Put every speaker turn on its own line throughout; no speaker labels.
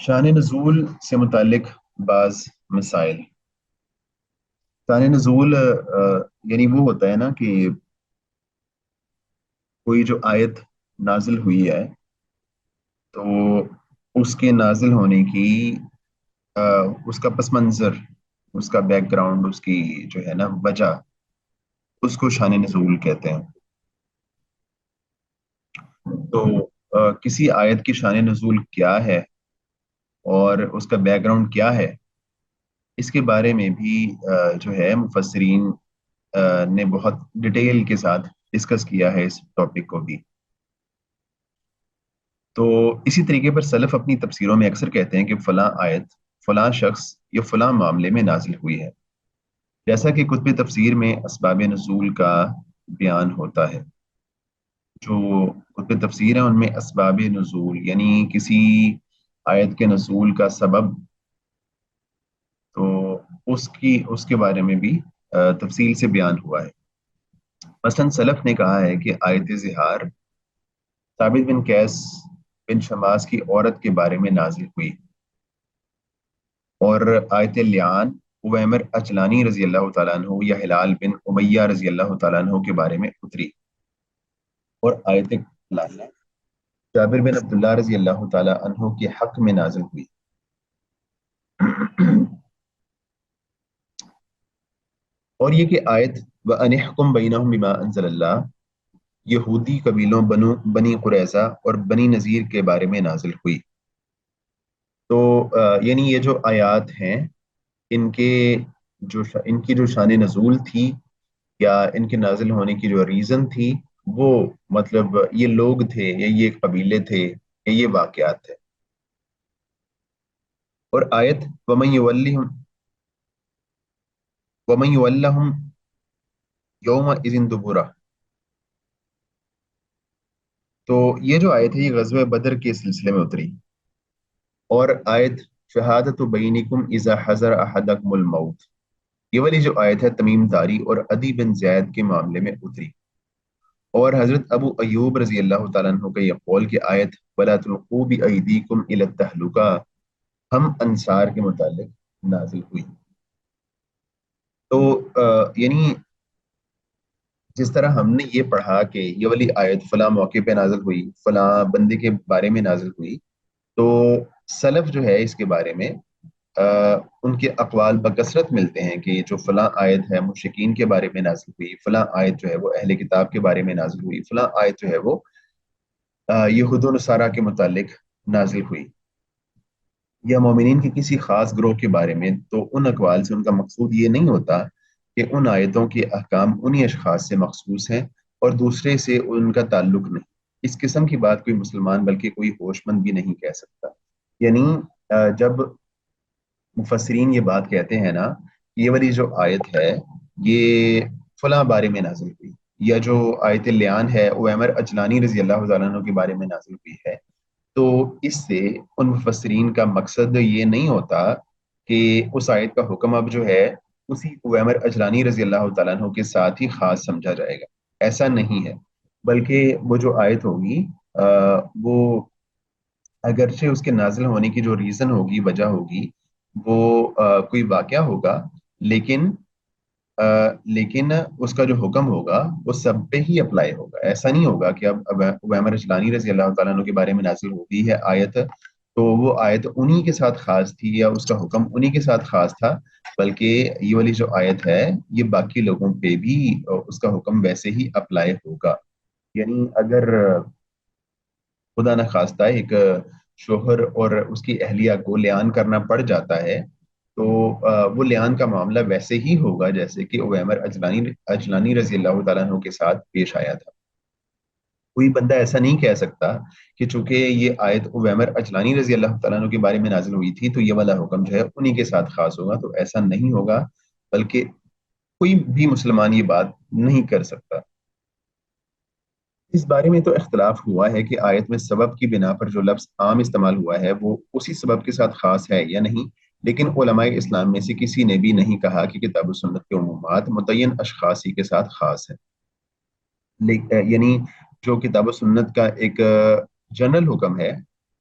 شان نزول سے متعلق بعض مسائل۔ شان نزول یعنی وہ ہوتا ہے نا کہ کوئی جو آیت نازل ہوئی ہے تو اس کے نازل ہونے کی اس کا پس منظر، اس کا بیک گراؤنڈ، اس کی جو ہے نا وجہ، اس کو شان نزول کہتے ہیں۔ تو کسی آیت کی شان نزول کیا ہے اور اس کا بیک گراؤنڈ کیا ہے، اس کے بارے میں بھی جو ہے مفسرین نے بہت ڈیٹیل کے ساتھ ڈسکس کیا ہے اس ٹاپک کو بھی۔ تو اسی طریقے پر سلف اپنی تفسیروں میں اکثر کہتے ہیں کہ فلاں آیت فلاں شخص یا فلاں معاملے میں نازل ہوئی ہے، جیسا کہ کتب تفسیر میں اسباب نزول کا بیان ہوتا ہے۔ جو کتب تفسیر ہیں ان میں اسباب نزول یعنی کسی آیت کے نزول کا سبب، تو اس کے بارے میں بھی تفصیل سے بیان ہوا ہے۔ مثلا سلف نے کہا ہے کہ آیت زہار ثابت بن قیس بن شماس کی عورت کے بارے میں نازل ہوئی، اور آیت لیان عویمر اجلانی رضی اللہ تعالیٰ عنہ یا ہلال بن امیہ رضی اللہ تعالیٰ عنہ کے بارے میں اتری، اور آیت لعنہ جابر بن عبداللہ رضی اللہ تعالیٰ عنہ کے حق میں نازل ہوئی۔ اور یہ کہ آیت وَأَنِحْكُمْ بَيْنَهُمْ بِمَا أَنزَلَ اللَّهُ یہودی قبیلوں بنی قریظہ اور بنی نذیر کے بارے میں نازل ہوئی۔ تو یعنی یہ جو آیات ہیں ان کے ان کی جو شان نزول تھی یا ان کے نازل ہونے کی جو ریزن تھی، وہ مطلب یہ لوگ تھے یا یہ قبیلے تھے یا یہ واقعات تھے۔ اور آیت وَمَن يُوَلَّهُمْ يَوْمَئِذٍ دُبُرَهُ، تو یہ جو آیت ہے یہ غزوہ بدر کے سلسلے میں اتری۔ اور آیت شہادت بینکم اذا حضر احدکم الموت، یہ والی جو آیت ہے تمیم داری اور عدی بن زید کے معاملے میں اتری۔ اور حضرت ابو ایوب رضی اللہ تعالیٰ عنہ کا یہ قول کہ آیت ولا تلقوا بایدیکم الی التہلکہ ہم انصار کے متعلق نازل ہوئی۔ تو یعنی جس طرح ہم نے یہ پڑھا کہ یہ والی آیت فلاں موقع پہ نازل ہوئی، فلاں بندے کے بارے میں نازل ہوئی، تو سلف جو ہے اس کے بارے میں ان کے اقوال بکثرت ملتے ہیں کہ جو فلاں آیت ہے مشرکین کے بارے میں نازل ہوئی، فلاں آیت جو ہے وہ اہل کتاب کے بارے میں نازل ہوئی، فلاں آیت جو ہے وہ یہود و نصارہ کے متعلق نازل ہوئی، یا مومنین کے کسی خاص گروہ کے بارے میں۔ تو ان اقوال سے ان کا مقصود یہ نہیں ہوتا کہ ان آیتوں کے احکام انہی اشخاص سے مخصوص ہیں اور دوسرے سے ان کا تعلق نہیں۔ اس قسم کی بات کوئی مسلمان بلکہ کوئی ہوش مند بھی نہیں کہہ سکتا۔ یعنی جب مفسرین یہ بات کہتے ہیں نا کہ یہ والی جو آیت ہے یہ فلاں بارے میں نازل ہوئی، یا جو آیت لیان ہے عویمر اجلانی رضی اللہ تعالیٰ عنہ کے بارے میں نازل ہوئی ہے، تو اس سے ان مفسرین کا مقصد یہ نہیں ہوتا کہ اس آیت کا حکم اب جو ہے اسی عویمر اجلانی رضی اللہ تعالیٰ عنہ کے ساتھ ہی خاص سمجھا جائے گا، ایسا نہیں ہے۔ بلکہ وہ جو آیت ہوگی وہ اگرچہ اس کے نازل ہونے کی جو ریزن ہوگی، وجہ ہوگی، وہ کوئی واقعہ ہوگا، لیکن لیکن اس کا جو حکم ہوگا وہ سب پہ ہی اپلائی ہوگا۔ ایسا نہیں ہوگا کہ اب عویمر اجلانی رضی اللہ تعالیٰ عنہ کے بارے میں نازل ہوتی ہے آیت تو وہ آیت انہی کے ساتھ خاص تھی یا اس کا حکم انہی کے ساتھ خاص تھا، بلکہ یہ والی جو آیت ہے یہ باقی لوگوں پہ بھی اس کا حکم ویسے ہی اپلائی ہوگا۔ یعنی اگر خدا نخواستہ ایک شوہر اور اس کی اہلیہ کو لیان کرنا پڑ جاتا ہے تو وہ لیان کا معاملہ ویسے ہی ہوگا جیسے کہ عویمر اجلانی رضی اللہ تعالیٰ عنہ کے ساتھ پیش آیا تھا۔ کوئی بندہ ایسا نہیں کہہ سکتا کہ چونکہ یہ آیت عویمر اجلانی رضی اللہ تعالیٰ عنہ کے بارے میں نازل ہوئی تھی تو یہ والا حکم جو ہے انہی کے ساتھ خاص ہوگا، تو ایسا نہیں ہوگا، بلکہ کوئی بھی مسلمان یہ بات نہیں کر سکتا۔ اس بارے میں تو اختلاف ہوا ہے کہ آیت میں سبب کی بنا پر جو لفظ عام استعمال ہوا ہے وہ اسی سبب کے ساتھ خاص ہے یا نہیں، لیکن علماء اسلام میں سے کسی نے بھی نہیں کہا کہ کتاب و سنت کے عمومات متعین اشخاص ہی کے ساتھ خاص ہے۔ یعنی جو کتاب و سنت کا ایک جنرل حکم ہے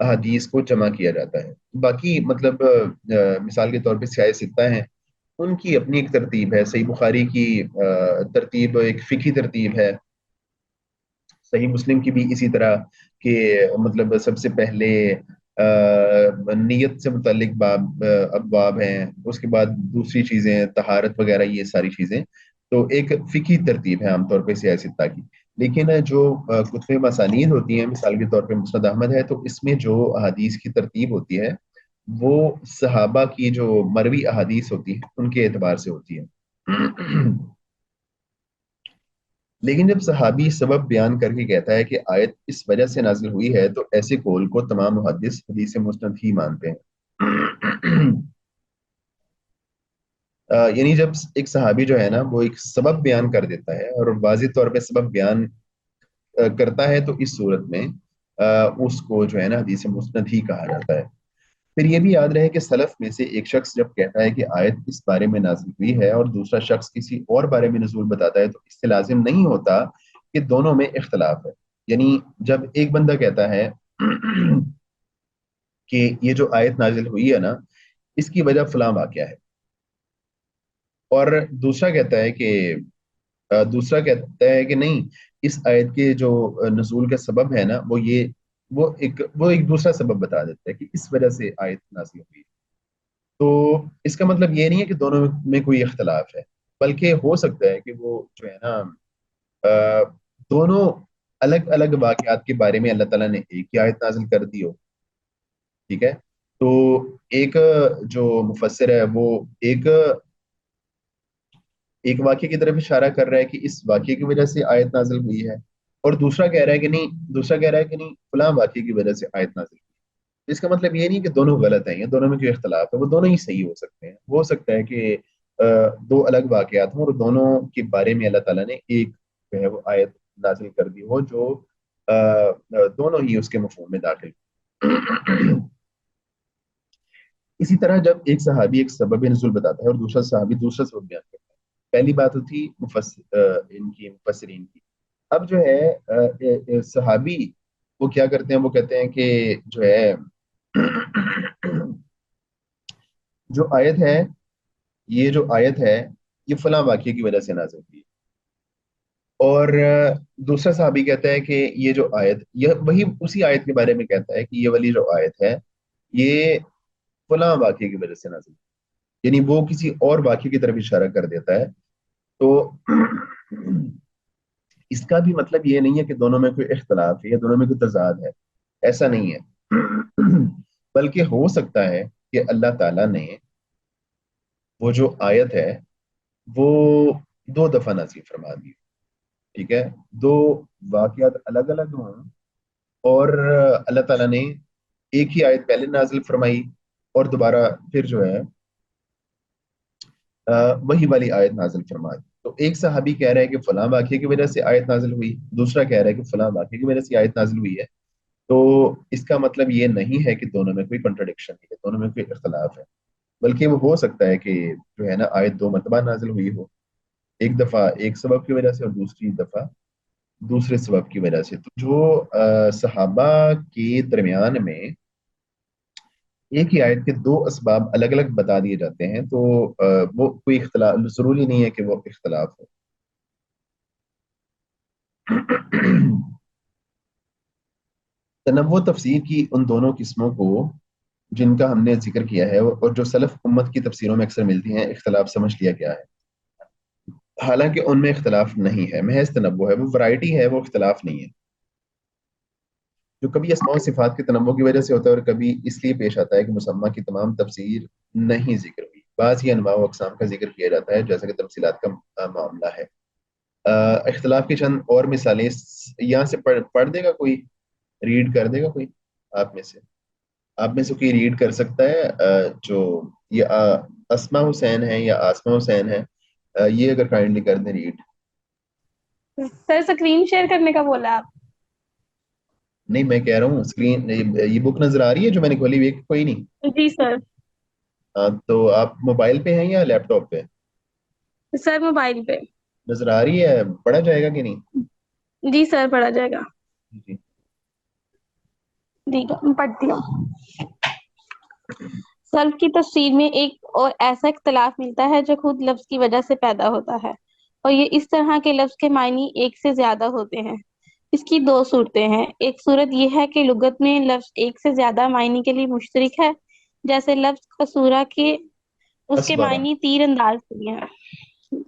احادیث کو جمع کیا جاتا ہے. باقی مطلب مثال کے طور پہ سیاہ ستہ ہیں، ان کی اپنی ایک ترتیب ہے. صحیح بخاری کی ترتیب ایک فقہی ترتیب ہے. صحیح مسلم کی بھی اسی طرح کہ مطلب سب سے پہلے نیت سے متعلق ابواب ہیں، اس کے بعد دوسری چیزیں طہارت وغیرہ یہ ساری چیزیں. تو ایک فقہی ترتیب ہے عام طور پہ سیاہ ستہ کی. لیکن جو کتب مسانید ہوتی ہیں، مثال کے طور پہ مسند احمد ہے، تو اس میں جو احادیث کی ترتیب ہوتی ہے وہ صحابہ کی جو مروی احادیث ہوتی ہیں ان کے اعتبار سے ہوتی ہے. لیکن جب صحابی سبب بیان کر کے کہتا ہے کہ آیت اس وجہ سے نازل ہوئی ہے، تو ایسے قول کو تمام محدث حدیث مسند ہی مانتے ہیں. یعنی جب ایک صحابی جو ہے نا وہ ایک سبب بیان کر دیتا ہے اور واضح طور پہ سبب بیان کرتا ہے، تو اس صورت میں اس کو جو ہے نا حدیث مسند ہی کہا جاتا ہے. پھر یہ بھی یاد رہے کہ سلف میں سے ایک شخص جب کہتا ہے کہ آیت اس بارے میں نازل ہوئی ہے اور دوسرا شخص کسی اور بارے میں نزول بتاتا ہے، تو اس سے لازم نہیں ہوتا کہ دونوں میں اختلاف ہے. یعنی جب ایک بندہ کہتا ہے کہ یہ جو آیت نازل ہوئی ہے نا اس کی وجہ فلاں واقعہ ہے، اور دوسرا کہتا ہے کہ نہیں، اس آیت کے جو نزول کا سبب ہے نا وہ ایک دوسرا سبب بتا دیتا ہے کہ اس وجہ سے آیت نازل ہوئی. تو اس کا مطلب یہ نہیں ہے کہ دونوں میں کوئی اختلاف ہے، بلکہ ہو سکتا ہے کہ وہ جو ہے نا آ، دونوں الگ الگ واقعات کے بارے میں اللہ تعالیٰ نے ایک ہی آیت نازل کر دی ہو. ٹھیک ہے. تو ایک جو مفسر ہے وہ ایک ایک واقعے کی طرف اشارہ کر رہا ہے کہ اس واقعے کی وجہ سے آیت نازل ہوئی ہے، اور دوسرا کہہ رہا ہے کہ نہیں فلاں واقعے کی وجہ سے آیت نازل ہوئی. اس کا مطلب یہ نہیں کہ دونوں غلط ہیں یا دونوں میں کوئی اختلاف ہے، وہ دونوں ہی صحیح ہو سکتے ہیں. ہو سکتا ہے کہ دو الگ واقعات ہوں اور دونوں کے بارے میں اللہ تعالیٰ نے ایک جو ہے وہ آیت نازل کر دی ہو جو دونوں ہی اس کے مفہوم میں داخل ہوں. اسی طرح جب ایک صحابی ایک سبب نزول بتاتا ہے اور دوسرا صحابی دوسرا سبب بیان کرتا ہے، پہلی بات ہوتی ان کی مفسرین کی. اب جو ہے صحابی وہ کیا کرتے ہیں، وہ کہتے ہیں کہ جو ہے جو آیت ہے یہ فلاں واقعے کی وجہ سے نازل ہوئی ہے. اور دوسرا صحابی کہتا ہے کہ یہ جو آیت یہ وہی اسی آیت کے بارے میں کہتا ہے کہ یہ والی جو آیت ہے یہ فلاں واقعے کی وجہ سے نازل ہوئی. یعنی وہ کسی اور واقعے کی طرف اشارہ کر دیتا ہے. تو اس کا بھی مطلب یہ نہیں ہے کہ دونوں میں کوئی اختلاف ہے یا دونوں میں کوئی تضاد ہے. ایسا نہیں ہے. بلکہ ہو سکتا ہے کہ اللہ تعالیٰ نے وہ جو آیت ہے وہ دو دفعہ نازل فرما دی. ٹھیک ہے. دو واقعات الگ الگ ہوں اور اللہ تعالیٰ نے ایک ہی آیت پہلے نازل فرمائی اور دوبارہ پھر جو ہے وہی والی آیت نازل فرما دی. تو ایک صحابی کہہ رہا ہے کہ فلاں واقعے کی وجہ سے آیت نازل ہوئی، دوسرا کہہ رہا ہے کہ فلاں واقعے کی وجہ سے آیت نازل ہوئی ہے. تو اس کا مطلب یہ نہیں ہے کہ دونوں میں کوئی کنٹرڈکشن ہے، دونوں میں کوئی اختلاف ہے. بلکہ وہ ہو سکتا ہے کہ جو ہے نا آیت دو مرتبہ نازل ہوئی ہو، ایک دفعہ ایک سبب کی وجہ سے اور دوسری دفعہ دوسرے سبب کی وجہ سے. تو جو صحابہ کے درمیان میں ایک ہی آیت کے دو اسباب الگ الگ بتا دیے جاتے ہیں، تو وہ کوئی اختلاف ضروری نہیں ہے کہ وہ اختلاف ہو. تنوع تفسیر کی ان دونوں قسموں کو جن کا ہم نے ذکر کیا ہے اور جو سلف امت کی تفسیروں میں اکثر ملتی ہیں اختلاف سمجھ لیا گیا ہے. حالانکہ ان میں اختلاف نہیں ہے، محض تنوع ہے، وہ ورائٹی ہے، وہ اختلاف نہیں ہے. جو کبھی اسماء و صفات کے تنوع کی وجہ سے ہوتا ہے اور کبھی اس لیے پیش آتا ہے کہ مسمہ کی تمام تفسیر نہیں ذکر ہوئی. بعض ہی انواع و اقسام کا ذکر کیا جاتا ہے جیسا کہ تفصیلات کا معاملہ ہے. اختلاف کی چند اور مثالیں یہاں سے پڑھ دے گا کوئی، ریڈ کر دے گا کوئی آپ میں سے آپ میں سے کوئی ریڈ کر سکتا ہے جو یہ اسما حسین ہے یا آسما حسین ہے، یہ اگر کائنڈلی کر دیں ریڈ.
سر اسکرین شیئر کرنے کا بولا آپ؟
نہیں میں کہہ رہا ہوں اسکرین یہ بک نظر آ رہی ہے جو میں نے کھولی ہوئی ہے کہ کوئی نہیں؟
جی سر.
تو آپ موبائل پہ ہیں یا لیپ ٹاپ پہ؟
سر موبائل پہ.
نظر آ رہی ہے، پڑھا جائے گا کہ نہیں؟
جی سر پڑھا جائے گا.
جی.
ٹھیک ہے، میں پڑھتی ہوں۔ سلف کی تفسیر میں ایک اور ایسا اختلاف ملتا ہے جو خود لفظ کی وجہ سے پیدا ہوتا ہے، اور یہ اس طرح کے لفظ کے معنی ایک سے زیادہ ہوتے ہیں۔ اس کی دو صورتیں ہیں۔ ایک صورت یہ ہے کہ لغت میں لفظ ایک سے زیادہ معنی کے لیے مشترک ہے، جیسے لفظ قصورہ کے اس کے
اسبرا،
معنی تیر انداز کے لیے ہیں،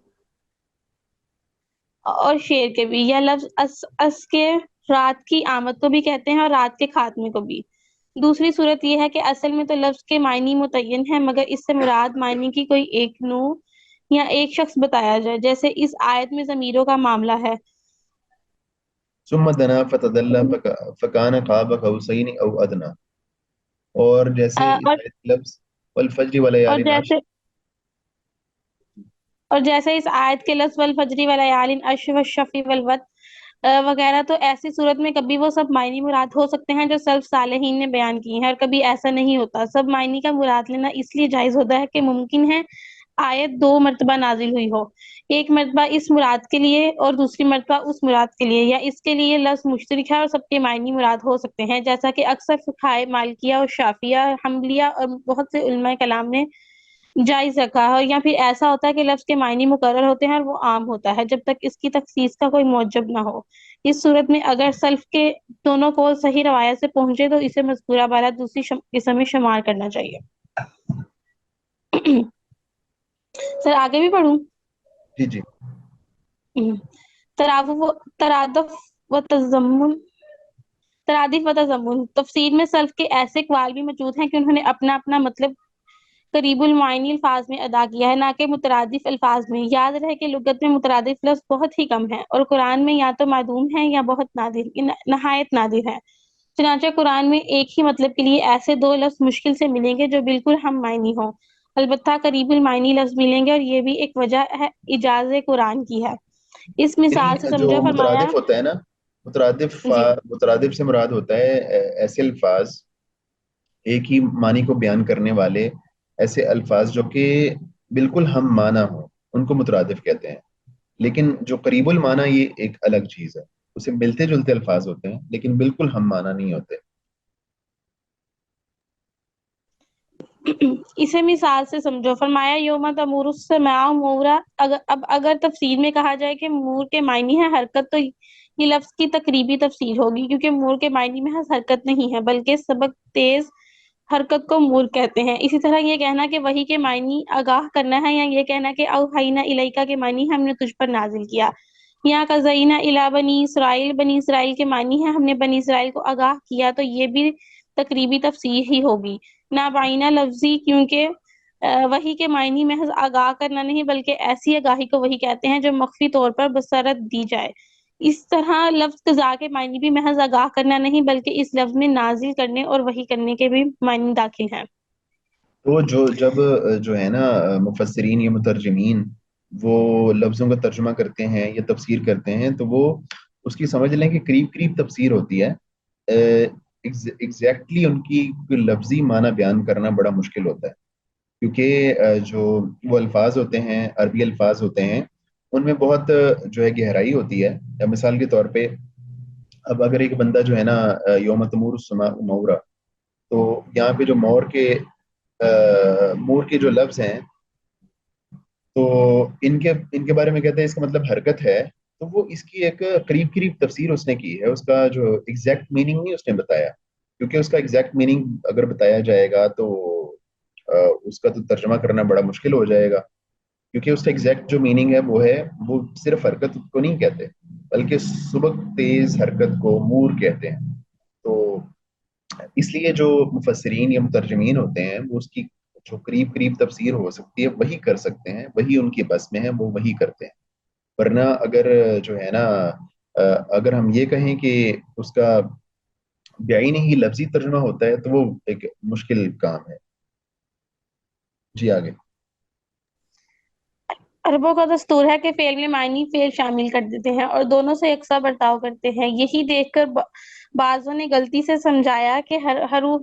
اور شیر کے بھی، یا لفظ اس کے رات کی آمد کو بھی کہتے ہیں اور رات کے خاتمے کو بھی۔ دوسری صورت یہ ہے کہ اصل میں تو لفظ کے معنی متعین ہے، مگر اس سے مراد معنی کی کوئی ایک نوع یا ایک شخص بتایا جائے، جیسے اس آیت میں ضمیروں کا معاملہ ہے۔
ثم دنا فتدلى فكان قاب قوسين او ادنى، اور جیسے اس
اور
آیت کے لفظ والفجر
اور
وليال عشر۔
جیسے اور جیسے اس آیت کے لفظ والفجر ولیال عشر والشفع والوتر وغیرہ، تو ایسی صورت میں کبھی وہ سب معنی مراد ہو سکتے ہیں جو سلف صالحین نے بیان کی ہیں، اور کبھی ایسا نہیں ہوتا۔ سب معنی کا مراد لینا اس لیے جائز ہوتا ہے کہ ممکن ہے آیت دو مرتبہ نازل ہوئی ہو، ایک مرتبہ اس مراد کے لیے اور دوسری مرتبہ اس مراد کے لیے، یا اس کے لیے لفظ مشترک ہے اور سب کے معنی مراد ہو سکتے ہیں، جیسا کہ اکثر فقہائے مالکیہ اور شافعیہ، حنبلیہ اور بہت سے علماء کلام نے جائز رکھا ہے۔ اور یا پھر ایسا ہوتا ہے کہ لفظ کے معنی مقرر ہوتے ہیں اور وہ عام ہوتا ہے جب تک اس کی تخصیص کا کوئی موجب نہ ہو۔ اس صورت میں اگر سلف کے دونوں قول صحیح روایت سے پہنچے تو اسے مذکورہ عبارت دوسری قسم میں شمار کرنا چاہیے۔ سر آگے بھی پڑھوں؟
جی جی،
ترادف و تضمن ترادف و تضمن تفسیر میں سلف کے ایسے اقوال بھی موجود ہیں کہ انہوں نے اپنا اپنا مطلب قریب المعانی الفاظ میں ادا کیا ہے، نہ کہ مترادف الفاظ میں۔ یاد رہے کہ لغت میں مترادف لفظ بہت ہی کم ہے، اور قرآن میں یا تو معدوم ہے یا بہت نادر، نہایت نادر ہے۔ چنانچہ قرآن میں ایک ہی مطلب کے لیے ایسے دو لفظ مشکل سے ملیں گے جو بالکل ہم معنی ہوں۔ البتہ قریب المعانی لفظ ملیں گے، اور یہ بھی ایک وجہ ہے اعجاز قرآن کی ہے۔ اس مثال سے
یعنی جو
سمجھو، فرمایا۔
مترادف ہوتا ہے نا، مترادف
جی
مترادف سے مراد ہوتا ہے ایسے الفاظ، ایک ہی معنی کو بیان کرنے والے ایسے الفاظ جو کہ بالکل ہم معنی ہوں، ان کو مترادف کہتے ہیں۔ لیکن جو قریب المعنی یہ ایک الگ چیز ہے، اسے ملتے جلتے الفاظ ہوتے ہیں لیکن بالکل ہم معنی نہیں ہوتے۔
اسے مثال سے سمجھو، فرمایا یوم تمور السماء مورا۔ اب اگر تفسیر میں کہا جائے کہ مور کے معنی ہے حرکت، تو یہ لفظ کی تقریبی تفسیر ہوگی، کیونکہ مور کے معنی میں حرکت نہیں ہے بلکہ سبق تیز حرکت کو مور کہتے ہیں۔ اسی طرح یہ کہنا کہ وحی کے معنی آگاہ کرنا ہے، یا یہ کہنا کہ اوحینا الیکا کے معنی ہم نے تجھ پر نازل کیا، یا قضینا الی بنی اسرائیل، بنی اسرائیل کے معنی ہے ہم نے بنی اسرائیل کو آگاہ کیا، تو یہ بھی تقریبی تفسیر ہی ہوگی، نہ بائنا لفظی، کیونکہ وحی کے معنی محض آگاہ کرنا نہیں بلکہ ایسی آگاہی کو وحی کہتے ہیں جو مخفی طور پر بصارت دی جائے۔ اس طرح لفظ قضاء کے معنی بھی محض آگاہ کرنا نہیں بلکہ اس لفظ میں نازل کرنے اور وحی کرنے کے بھی معنی داخل ہیں۔
تو جب جو ہے نا مفسرین یا مترجمین وہ لفظوں کا ترجمہ کرتے ہیں یا تفسیر کرتے ہیں، تو وہ اس کی سمجھ لیں کہ قریب قریب تفسیر ہوتی ہے۔ ایگزیکٹلی ان کی لفظی معنی بیان کرنا بڑا مشکل ہوتا ہے، کیونکہ جو وہ الفاظ ہوتے ہیں، عربی الفاظ ہوتے ہیں، ان میں بہت جو ہے گہرائی ہوتی ہے۔ مثال کے طور پہ اب اگر ایک بندہ جو ہے نا یوم تمور السماء مورا، تو یہاں پہ جو مور کے جو لفظ ہیں، تو ان کے بارے میں کہتے ہیں اس کا مطلب حرکت ہے، تو وہ اس کی ایک قریب قریب تفسیر اس نے کی ہے، اس کا جو ایگزیکٹ میننگ نہیں اس نے بتایا، کیونکہ اس کا ایگزیکٹ میننگ اگر بتایا جائے گا تو اس کا تو ترجمہ کرنا بڑا مشکل ہو جائے گا، کیونکہ اس کا ایگزیکٹ جو میننگ ہے وہ صرف حرکت کو نہیں کہتے بلکہ سبق تیز حرکت کو مور کہتے ہیں۔ تو اس لیے جو مفسرین یا مترجمین ہوتے ہیں وہ اس کی جو قریب قریب تفسیر ہو سکتی ہے وہی کر سکتے ہیں، وہی ان کی بس میں ہے، وہ وہی کرتے ہیں۔ ورنہ اگر جو ہے نا اگر ہم یہ کہیں کہ اس کا بعینی ہی لفظی ترجمہ ہوتا ہے تو وہ ایک مشکل کام ہے۔ جی آگے۔
عربوں کا دستور ہے کہ فعل میں معنی فعل شامل کر دیتے ہیں اور دونوں سے یکساں برتاؤ کرتے ہیں۔ یہی دیکھ کر بعضوں نے غلطی سے سمجھایا کہ حروف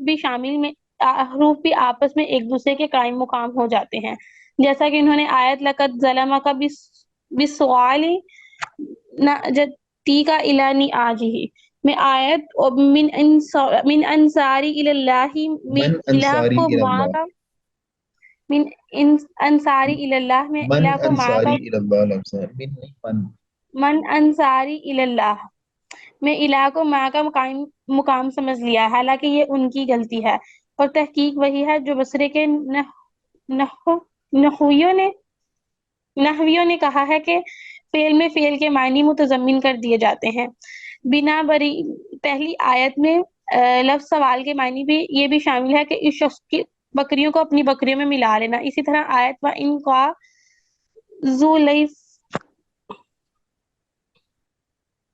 بھی آپس میں ایک دوسرے کے قائم مقام ہو جاتے ہیں، جیسا کہ انہوں نے آیت لقد ظلمک بسؤال نجتی کا الی نعاجہ میں آیت اور من انصاری اللہ میں
من
الہ
انصاری
کو ماں
اللہ،
کا من انصاری اللہ میں
من
الہ کو ماں کا
انصاری اللہ لفظ ہے، من نہیں من۔
من انصاری اللہ میں الہ کو ماں کا مقام سمجھ لیا، حالانکہ یہ ان کی غلطی ہے، اور تحقیق وہی ہے جو بصرے کے نحو نحویوں نے کہا ہے کہ فعل میں فعل کے معنی متضمن کر دیے جاتے ہیں۔ بنا بری پہلی آیت میں لفظ سوال کے معنی بھی یہ بھی شامل ہے کہ اس شخص کی بکریوں کو اپنی بکریوں میں ملا لینا۔ اسی طرح آیت و ان کا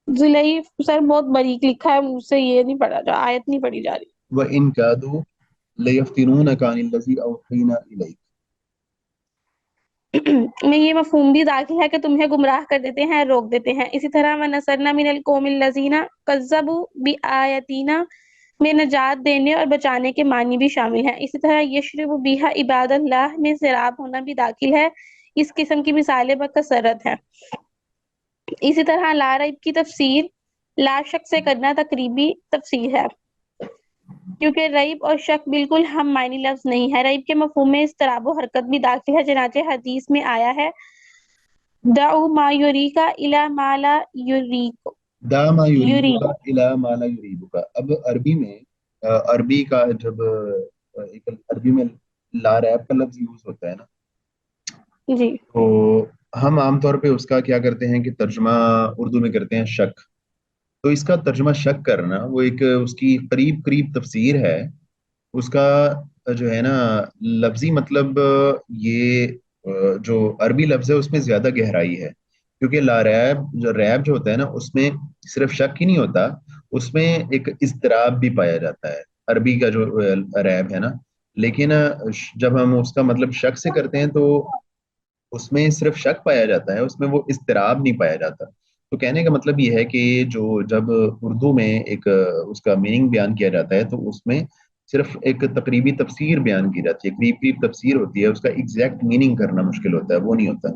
زلیف سر بہت باریک لکھا ہے، مجھ سے یہ نہیں پڑھا جا، آیت نہیں پڑھی جا رہی۔
وَإِن كَادُوا لَيَفْتِنُونَكَ عَنِ الَّذِي أَوْحَيْنَا إِلَيْكَ،
میں یہ مفہوم بھی داخل ہے کہ تمہیں گمراہ کر دیتے ہیں، روک دیتے ہیں۔ اسی طرح وَنَصَرْنَا مِنَ الْقَوْمِ الَّذِينَ كَذَّبُوا بِآيَاتِنَا میں نجات دینے اور بچانے کے معنی بھی شامل ہیں۔ اسی طرح یشرب بها عباد اللہ میں سیراب ہونا بھی داخل ہے۔ اس قسم کی مثالیں بکثرت ہیں۔ اسی طرح لا ریب کی تفسیر لا شک سے کرنا تقریبی تفسیر ہے، کیونکہ ریب اور شک بالکل ہم معنی لفظ نہیں ہے۔ ریب کے مفہوم میں اضطراب و حرکت بھی داخل ہے، چنانچہ حدیث میں آیا ہے دعو ما یریکا الی ما لا
دا ما
یریک۔
یریبک الی ما لا یریبک۔ اب عربی میں عربی کا جب ایک عربی میں لا ریب کا لفظ یوز ہوتا ہے نا،
جی
تو ہم عام طور پہ اس کا کیا کرتے ہیں کہ ترجمہ اردو میں کرتے ہیں شک۔ تو اس کا ترجمہ شک کرنا وہ ایک اس کی قریب قریب تفسیر ہے۔ اس کا جو ہے نا لفظی مطلب یہ جو عربی لفظ ہے اس میں زیادہ گہرائی ہے، کیونکہ لا ریب جو ریب جو ہوتا ہے نا اس میں صرف شک ہی نہیں ہوتا، اس میں ایک اضطراب بھی پایا جاتا ہے عربی کا جو ریب ہے نا۔ لیکن جب ہم اس کا مطلب شک سے کرتے ہیں تو اس میں صرف شک پایا جاتا ہے، اس میں وہ اضطراب نہیں پایا جاتا۔ تو کہنے کا مطلب یہ ہے کہ جو جب اردو میں ایک اس کا میننگ بیان کیا جاتا ہے تو اس میں صرف ایک تقریبی تفسیر بیان کی جاتی ہے، قریب قریب تفسیر ہوتی ہے، اس کا ایگزیکٹ میننگ کرنا مشکل ہوتا ہے، وہ نہیں ہوتا۔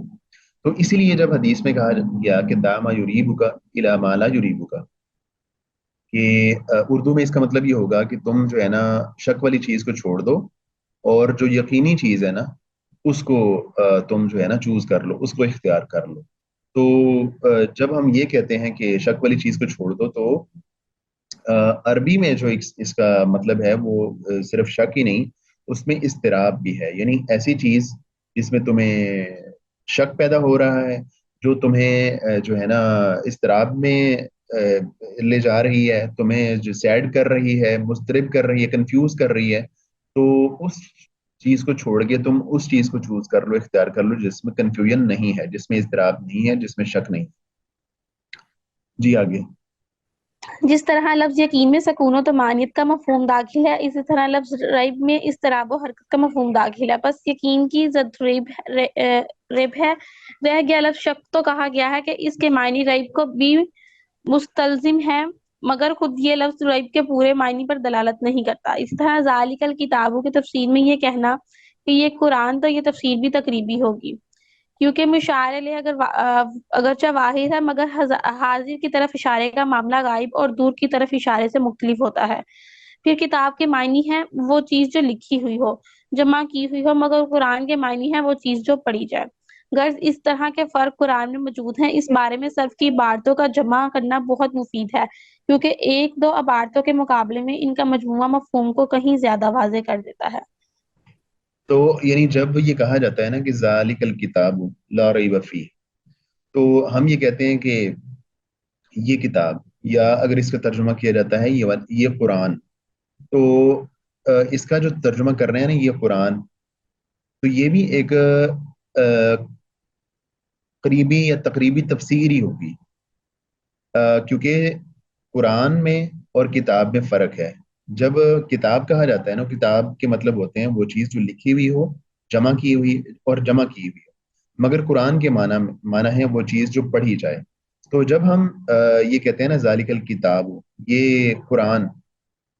تو اسی لیے جب حدیث میں کہا گیا کہ داما یریبک الی ما لا یریبک، کہ اردو میں اس کا مطلب یہ ہوگا کہ تم جو ہے نا شک والی چیز کو چھوڑ دو، اور جو یقینی چیز ہے نا اس کو تم جو ہے نا چوز کر لو، اس کو اختیار کر لو۔ تو جب ہم یہ کہتے ہیں کہ شک والی چیز کو چھوڑ دو، تو عربی میں جو اس کا مطلب ہے وہ صرف شک ہی نہیں، اس میں اضطراب بھی ہے، یعنی ایسی چیز جس میں تمہیں شک پیدا ہو رہا ہے، جو تمہیں جو ہے نا اضطراب میں لے جا رہی ہے، تمہیں جو سیڈ کر رہی ہے، مضطرب کر رہی ہے، کنفیوز کر رہی ہے، تو اس چیز کو چھوڑ کے تم اس چیز کو چوز کر لو، اختیار کر لو جس میں کنفیوژن نہیں ہے، جس میں اضطراب نہیں ہے، جس میں شک نہیں۔ جی آگے۔
جس طرح لفظ یقین میں سکون و طمانینت کا مفہوم داخل ہے، اسی طرح لفظ ریب میں اضطراب و حرکت کا مفہوم داخل ہے۔ بس یقین کی ضد ریب ہے، رہ گیا لفظ شک۔ تو کہا گیا ہے کہ اس کے معنی ریب کو بھی مستلزم ہے، مگر خود یہ لفظ ریب کے پورے معنی پر دلالت نہیں کرتا۔ اسی طرح ذالک الکتاب کی تفسیر میں یہ کہنا کہ یہ قرآن، تو یہ تفسیر بھی تقریبی ہوگی، کیونکہ مشار لے اگرچہ واحد ہے، مگر حاضر کی طرف اشارے کا معاملہ غائب اور دور کی طرف اشارے سے مختلف ہوتا ہے۔ پھر کتاب کے معنی ہے وہ چیز جو لکھی ہوئی ہو، جمع کی ہوئی ہو، مگر قرآن کے معنی ہے وہ چیز جو پڑھی جائے۔ غرض اس طرح کے فرق قرآن میں موجود ہیں، اس بارے میں صرف کی عبارتوں کا جمع کرنا بہت مفید ہے، کیونکہ ایک دو عبارتوں کے مقابلے میں ان کا مجموعہ مفہوم کو کہیں زیادہ واضح کر دیتا ہے۔
تو یعنی جب یہ کہا جاتا ہے نا کہ ذالک الکتاب لا ریب فیہ، تو ہم یہ کہتے ہیں کہ یہ کتاب، یا اگر اس کا ترجمہ کیا جاتا ہے یہ قرآن، تو اس کا جو ترجمہ کر رہے ہیں نا یہ قرآن، تو یہ بھی ایک قریبی یا تقریبی تفسیر ہی ہوگی، کیونکہ قرآن میں اور کتاب میں فرق ہے۔ جب کتاب کہا جاتا ہے نا، کتاب کے مطلب ہوتے ہیں وہ چیز جو لکھی ہوئی ہو، جمع کی ہوئی اور جمع کی ہوئی ہو، مگر قرآن کے معنی ہے وہ چیز جو پڑھی جائے۔ تو جب ہم یہ کہتے ہیں نا ذالک الکتاب، یہ قرآن،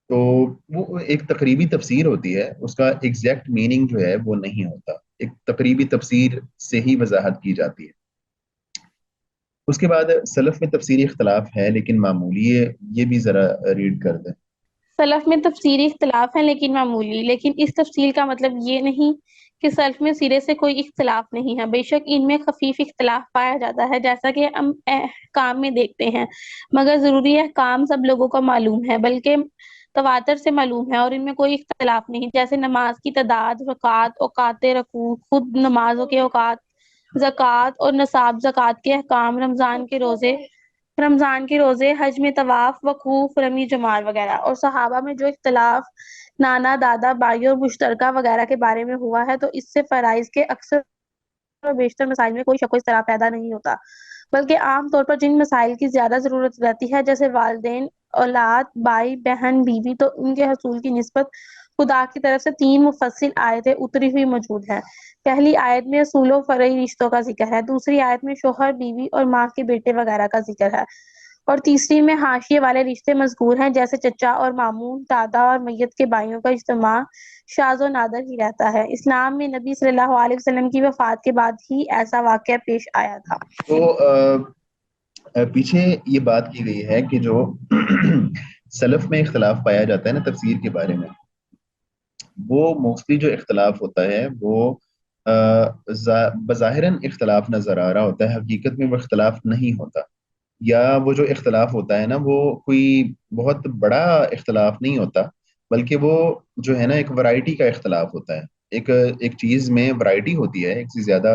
تو وہ ایک تقریبی تفسیر ہوتی ہے، اس کا ایگزیکٹ میننگ جو ہے وہ نہیں ہوتا، ایک تقریبی تفسیر سے ہی وضاحت کی جاتی ہے۔ اس کے بعد سلف میں تفصیلی اختلاف ہے لیکن معمولی ہے، یہ بھی ذرا ریڈ کر دیں۔
سلف میں تفصیلی اختلاف ہیں لیکن معمولی، لیکن اس تفصیل کا مطلب یہ نہیں کہ سلف میں سرے سے کوئی اختلاف نہیں ہے۔ بے شک ان میں خفیف اختلاف پایا جاتا ہے، جیسا کہ ہم احکام میں دیکھتے ہیں، مگر ضروری احکام سب لوگوں کو معلوم ہے، بلکہ تواتر سے معلوم ہے، اور ان میں کوئی اختلاف نہیں، جیسے نماز کی تعداد، رکعات، اوقات رکوع، خود نمازوں کے اوقات، زکوٰۃ اور نصاب زکوٰۃ کے احکام، رمضان کے روزے، حج میں طواف، وقوف، رمی جمار وغیرہ، اور صحابہ میں جو اختلاف نانا، دادا، بھائی اور مشترکہ وغیرہ کے بارے میں ہوا ہے، تو اس سے فرائض کے اکثر اور بیشتر مسائل میں کوئی شک و اضطراب پیدا نہیں ہوتا، بلکہ عام طور پر جن مسائل کی زیادہ ضرورت رہتی ہے، جیسے والدین، اولاد، بھائی بہن، بیوی، تو ان کے حصول کی نسبت خدا کی طرف سے 3 مفصل آیتیں اتری ہوئی موجود ہیں۔ پہلی آیت میں اصول و فرعی رشتوں کا ذکر ہے، دوسری آیت میں شوہر، بیوی اور ماں کے بیٹے وغیرہ کا ذکر ہے، اور تیسری میں حاشیے والے رشتے مذکور ہیں، جیسے چچا اور ماموں، دادا اور میت کے بھائیوں کا اجتماع شاذ و نادر ہی رہتا ہے۔ اسلام میں نبی صلی اللہ علیہ وسلم کی وفات کے بعد ہی ایسا واقعہ پیش آیا تھا۔
تو پیچھے یہ بات کی گئی ہے کہ جو سلف میں اختلاف پایا جاتا ہے نا تفسیر کے بارے میں، وہ موسٹلی جو اختلاف ہوتا ہے وہ بظاہراً اختلاف نظر آ رہا ہوتا ہے، حقیقت میں وہ اختلاف نہیں ہوتا، یا وہ جو اختلاف ہوتا ہے نا وہ کوئی بہت بڑا اختلاف نہیں ہوتا، بلکہ وہ جو ہے نا ایک ورائٹی کا اختلاف ہوتا ہے۔ ایک ایک چیز میں ورائٹی ہوتی ہے، ایک سے زیادہ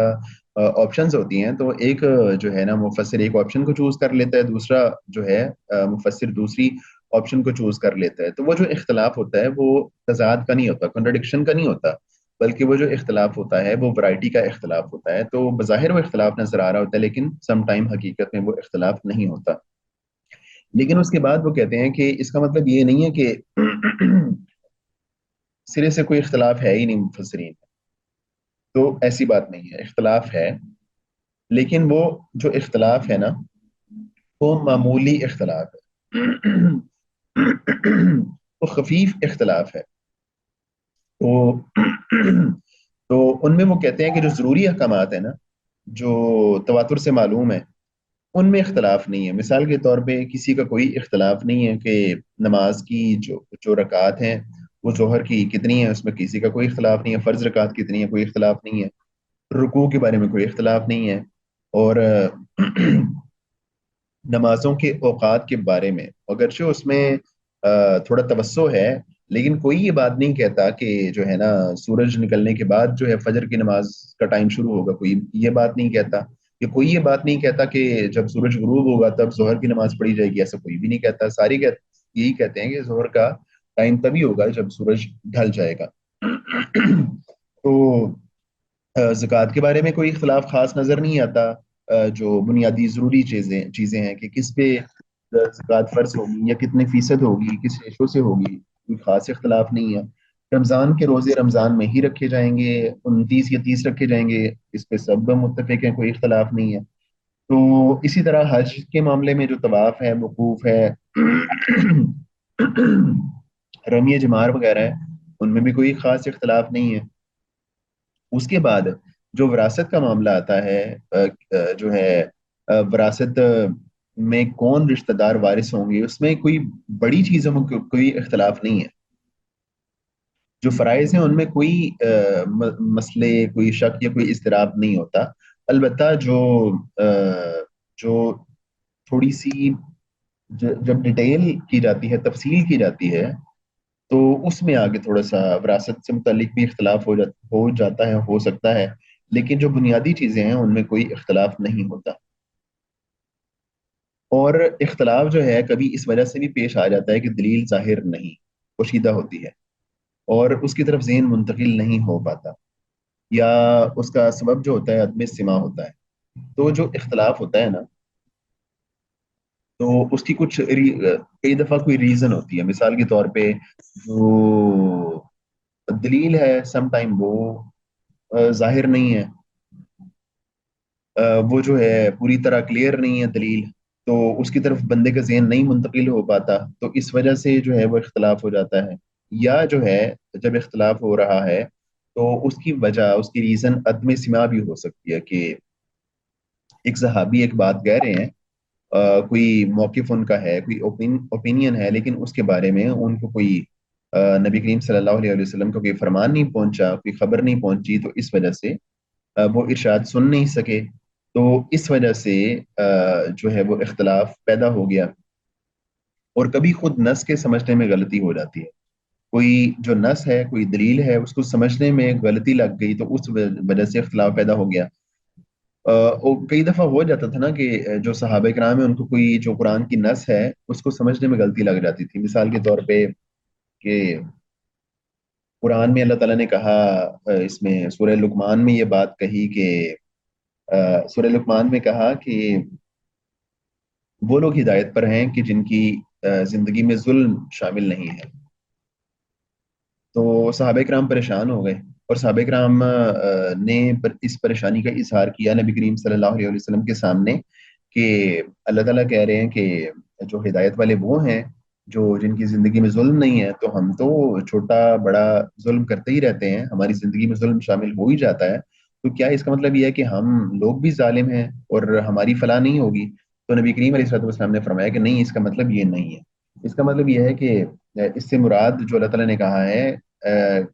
آپشنز ہوتی ہیں، تو ایک جو ہے نا مفسر ایک آپشن کو چوز کر لیتا ہے، دوسرا جو ہے مفسر دوسری آپشن کو چوز کر لیتا ہے، تو وہ جو اختلاف ہوتا ہے وہ تضاد کا نہیں ہوتا، کنٹرڈکشن کا نہیں ہوتا، بلکہ وہ جو اختلاف ہوتا ہے وہ ورائٹی کا اختلاف ہوتا ہے۔ تو بظاہر وہ اختلاف نظر آ رہا ہوتا ہے لیکن سم ٹائم حقیقت میں وہ اختلاف نہیں ہوتا۔ لیکن اس کے بعد وہ کہتے ہیں کہ اس کا مطلب یہ نہیں ہے کہ سرے سے کوئی اختلاف ہے ہی نہیں مفسرین، تو ایسی بات نہیں ہے، اختلاف ہے، لیکن وہ جو اختلاف ہے نا وہ معمولی اختلاف ہے، وہ خفیف اختلاف ہے۔ تو تو ان میں وہ کہتے ہیں کہ جو ضروری احکامات ہیں نا، جو تواتر سے معلوم ہے، ان میں اختلاف نہیں ہے۔ مثال کے طور پہ کسی کا کوئی اختلاف نہیں ہے کہ نماز کی جو رکعات ہیں وہ ظہر کی کتنی ہیں، اس میں کسی کا کوئی اختلاف نہیں ہے، فرض رکعات کتنی ہیں کوئی اختلاف نہیں ہے، رکوع کے بارے میں کوئی اختلاف نہیں ہے، اور نمازوں کے اوقات کے بارے میں اگرچہ اس میں تھوڑا توسع ہے، لیکن کوئی یہ بات نہیں کہتا کہ جو ہے نا سورج نکلنے کے بعد جو ہے فجر کی نماز کا ٹائم شروع ہوگا، کوئی یہ بات نہیں کہتا، کہ کوئی یہ بات نہیں کہتا کہ جب سورج غروب ہوگا تب ظہر کی نماز پڑھی جائے گی، ایسا کوئی بھی نہیں کہتا، یہی کہتے ہیں کہ ظہر کا ٹائم تبھی ہوگا جب سورج ڈھل جائے گا۔ تو زکوٰۃ کے بارے میں کوئی اختلاف خاص نظر نہیں آتا، جو بنیادی ضروری چیزیں ہیں کہ کس پہ زکوٰۃ فرض ہوگی یا کتنے فیصد ہوگی، کس ریشو سے ہوگی، کوئی خاص اختلاف نہیں ہے۔ رمضان کے روزے رمضان میں ہی رکھے جائیں گے، 29 یا 30 رکھے جائیں گے، اس پہ سب متفق ہیں، کوئی اختلاف نہیں ہے۔ تو اسی طرح حج کے معاملے میں جو طواف ہے، وقوف ہے، رمی جمار وغیرہ ہے، ان میں بھی کوئی خاص اختلاف نہیں ہے۔ اس کے بعد جو وراثت کا معاملہ آتا ہے، جو ہے وراثت میں کون رشتہ دار وارث ہوں گے، اس میں کوئی بڑی چیزوں میں کوئی اختلاف نہیں ہے۔ جو فرائض ہیں ان میں کوئی مسئلے، کوئی شک یا کوئی اضطراب نہیں ہوتا۔ البتہ جو تھوڑی سی جب ڈیٹیل کی جاتی ہے، تفصیل کی جاتی ہے، تو اس میں آگے تھوڑا سا وراثت سے متعلق بھی اختلاف ہو جاتا ہے، ہو سکتا ہے، لیکن جو بنیادی چیزیں ہیں ان میں کوئی اختلاف نہیں ہوتا۔ اور اختلاف جو ہے کبھی اس وجہ سے بھی پیش آ جاتا ہے کہ دلیل ظاہر نہیں، پوشیدہ ہوتی ہے اور اس کی طرف ذہن منتقل نہیں ہو پاتا، یا اس کا سبب جو ہوتا ہے عدم سماع ہوتا ہے۔ تو جو اختلاف ہوتا ہے نا، تو اس کی کئی دفعہ کوئی ریزن ہوتی ہے۔ مثال کے طور پہ جو دلیل ہے سم ٹائم وہ ظاہر نہیں ہے، وہ جو ہے پوری طرح کلیئر نہیں ہے دلیل، تو اس کی طرف بندے کا ذہن نہیں منتقل ہو پاتا، تو اس وجہ سے جو ہے وہ اختلاف ہو جاتا ہے۔ یا جو ہے جب اختلاف ہو رہا ہے تو اس کی وجہ، اس کی ریزن عدم سماع بھی ہو سکتی ہے، کہ ایک صحابی ایک بات کہہ رہے ہیں، کوئی موقف ان کا ہے، کوئی اوپینین ہے، لیکن اس کے بارے میں ان کو کوئی نبی کریم صلی اللہ علیہ وسلم کا کوئی فرمان نہیں پہنچا، کوئی خبر نہیں پہنچی، تو اس وجہ سے وہ ارشاد سن نہیں سکے، تو اس وجہ سے جو ہے وہ اختلاف پیدا ہو گیا، اور کبھی خود نص کے سمجھنے میں غلطی ہو جاتی ہے، کوئی جو نص ہے، کوئی دلیل ہے، اس کو سمجھنے میں غلطی لگ گئی، تو اس وجہ سے اختلاف پیدا ہو گیا۔ اور کئی دفعہ ہو جاتا تھا نا کہ جو صحابہ کرام ہیں ان کو کوئی جو قرآن کی نص ہے اس کو سمجھنے میں غلطی لگ جاتی تھی، مثال کے طور پہ کہ قرآن میں اللہ تعالیٰ نے کہا، اس میں سورہ لقمان میں یہ بات کہی کہ سورہ لقمان میں کہا کہ وہ لوگ ہدایت پر ہیں کہ جن کی زندگی میں ظلم شامل نہیں ہے، تو صحابہ کرام پریشان ہو گئے، اور صحابہ کرام نے اس پریشانی کا اظہار کیا نبی کریم صلی اللہ علیہ وسلم کے سامنے کہ اللہ تعالیٰ کہہ رہے ہیں کہ جو ہدایت والے وہ ہیں جو جن کی زندگی میں ظلم نہیں ہے، تو ہم تو چھوٹا بڑا ظلم کرتے ہی رہتے ہیں، ہماری زندگی میں ظلم شامل ہو ہی جاتا ہے، تو کیا اس کا مطلب یہ ہے کہ ہم لوگ بھی ظالم ہیں اور ہماری فلاح نہیں ہوگی؟ تو نبی کریم علیہ الصلوۃ والسلام نے فرمایا کہ نہیں، اس کا مطلب یہ نہیں ہے، اس کا مطلب یہ ہے کہ اس سے مراد جو اللہ تعالیٰ نے کہا ہے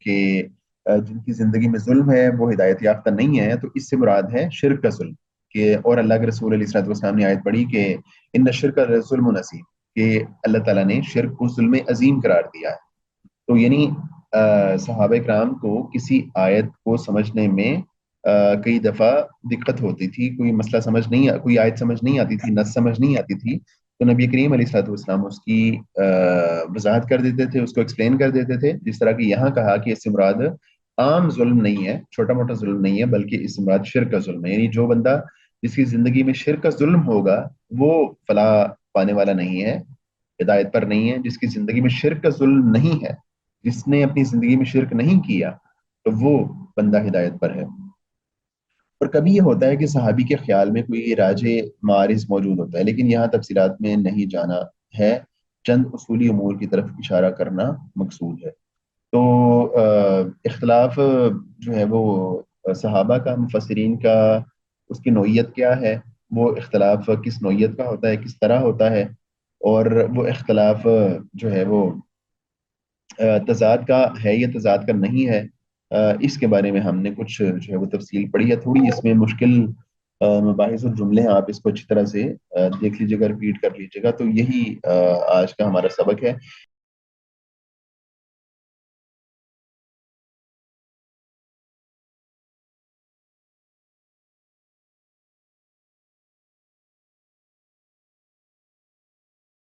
کہ جن کی زندگی میں ظلم ہے وہ ہدایت یافتہ نہیں ہے، تو اس سے مراد ہے شرک کا ظلم، کہ اور اللہ کے رسول علیہ الصلوۃ والسلام نے آیت پڑھی کہ ان الشرک ظلم عظیم، کہ اللہ تعالیٰ نے شرک کو ظلم عظیم قرار دیا ہے۔ تو یعنی صحابہ کرام کو کسی آیت کو سمجھنے میں کئی دفعہ دقت ہوتی تھی، کوئی مسئلہ سمجھ نہیں کوئی آیت سمجھ نہیں آتی تھی، نص سمجھ نہیں آتی تھی، تو نبی کریم علیہ الصلوۃ والسلام اس کی وضاحت کر دیتے تھے، اس کو ایکسپلین کر دیتے تھے، جس طرح کہ یہاں کہا کہ اس سے مراد عام ظلم نہیں ہے، چھوٹا موٹا ظلم نہیں ہے، بلکہ اس سے مراد شرک کا ظلم ہے، یعنی جو بندہ جس کی زندگی میں شرک کا ظلم ہوگا وہ فلاح پانے والا نہیں ہے، ہدایت پر نہیں ہے۔ جس کی زندگی میں شرک کا ظلم نہیں ہے، جس نے اپنی زندگی میں شرک نہیں کیا، تو وہ بندہ ہدایت پر ہے۔ اور کبھی یہ ہوتا ہے کہ صحابی کے خیال میں کوئی راج معارض موجود ہوتا ہے، لیکن یہاں تفصیلات میں نہیں جانا ہے، چند اصولی امور کی طرف اشارہ کرنا مقصود ہے۔ تو اختلاف جو ہے وہ صحابہ کا، مفسرین کا، اس کی نوعیت کیا ہے، وہ اختلاف کس نوعیت کا ہوتا ہے، کس طرح ہوتا ہے، اور وہ اختلاف جو ہے وہ تضاد کا ہے یا تضاد کا نہیں ہے، اس کے بارے میں ہم نے کچھ جو ہے وہ تفصیل پڑھی ہے، تھوڑی اس میں مشکل مباحث اور جملے ہیں، آپ اس کو اچھی طرح سے دیکھ لیجیے گا، ریپیٹ کر لیجیے گا، تو یہی آج کا ہمارا سبق ہے۔